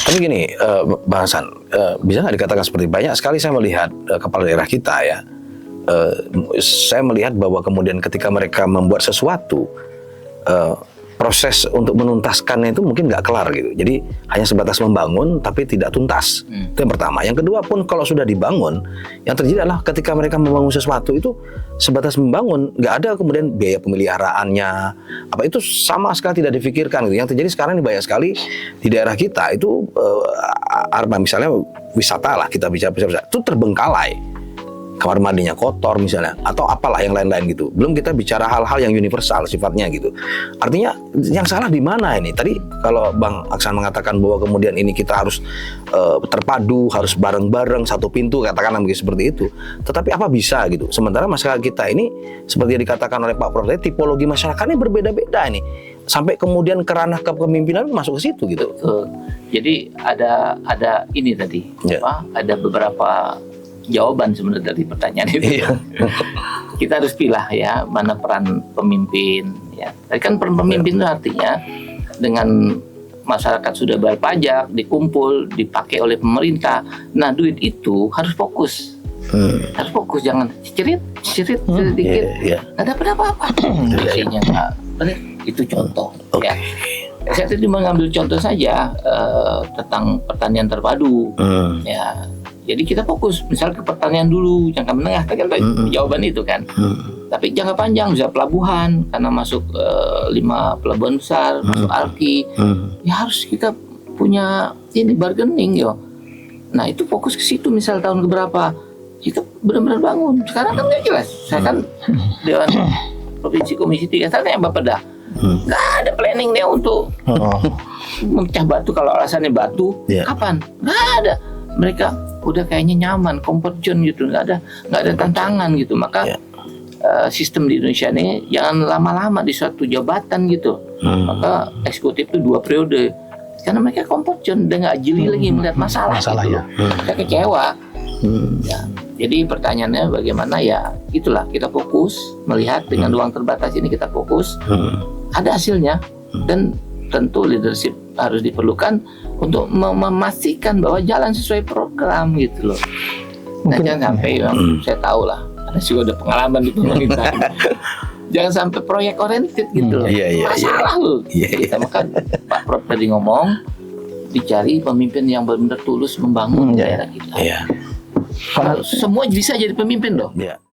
Tapi gini, Bang Hasan, bisa nggak dikatakan seperti banyak sekali saya melihat kepala daerah kita ya, saya melihat bahwa kemudian ketika mereka membuat sesuatu, proses untuk menuntaskannya itu mungkin nggak kelar gitu. Jadi hanya sebatas membangun tapi tidak tuntas. Itu yang pertama. Yang kedua pun kalau sudah dibangun, yang terjadi adalah ketika mereka membangun sesuatu itu sebatas membangun, nggak ada kemudian biaya pemeliharaannya, apa itu sama sekali tidak difikirkan gitu. Yang terjadi sekarang ini banyak sekali di daerah kita itu, misalnya wisata lah, kita bicara itu terbengkalai. Kamar mandinya kotor misalnya, atau apalah yang lain-lain gitu. Belum kita bicara hal-hal yang universal sifatnya gitu. Artinya yang salah di mana ini? Tadi kalau Bang Aksan mengatakan bahwa kemudian ini kita harus terpadu, harus bareng-bareng satu pintu, katakanlah begitu seperti itu. Tetapi apa bisa gitu? Sementara masyarakat kita ini seperti yang dikatakan oleh Pak Prof, tipologi masyarakatnya berbeda-beda ini. Sampai kemudian kerana kepemimpinan masuk ke situ gitu. Betul. Jadi ada ini tadi, ada beberapa jawaban sebenarnya dari pertanyaan itu. Kita harus pilih ya mana peran pemimpin ya. Tadi kan peran pemimpin itu artinya dengan masyarakat sudah bayar pajak, dikumpul, dipakai oleh pemerintah. Nah, duit itu harus fokus. Harus fokus, jangan cirit dikit. Nggak dapat apa-apa. Kayaknya nggak. Itu contoh ya. Saya tadi mengambil contoh saja tentang pertanian terpadu ya. Jadi kita fokus misal ke pertanian dulu, jangka menengah, kan jawaban itu kan. Tapi jangka panjang bisa pelabuhan, karena masuk 5 pelabuhan besar, masuk Alki, ya harus kita punya ini bargaining yo. Nah itu fokus ke situ, misal tahun keberapa kita benar-benar bangun. Sekarang kan nggak jelas. Saya kan Dewan Provinsi Komisi 3 saya yang Bapeda. Nggak ada planning dia untuk memecah batu. Kalau alasannya batu, kapan? Nggak ada. Mereka udah kayaknya nyaman, comfort zone gitu, nggak ada tantangan gitu. Maka sistem di Indonesia ini jangan lama-lama di suatu jabatan gitu. Maka eksekutif itu 2 periode, karena mereka comfort zone, udah nggak jeli lagi melihat masalah gitu. Ya. Kita kecewa. Ya. Jadi pertanyaannya bagaimana ya, itulah kita fokus melihat dengan ruang terbatas ini, kita fokus, ada hasilnya, dan tentu leadership harus diperlukan untuk memastikan bahwa jalan sesuai program gitu loh. Nah, jangan sampai saya tahu lah, ada juga udah pengalaman di pemerintah. Jangan sampai proyek oriented gitu loh. Masalah loh. Maka Pak Prof tadi ngomong, dicari pemimpin yang benar-benar tulus membangun daerah kita. Semua bisa jadi pemimpin loh.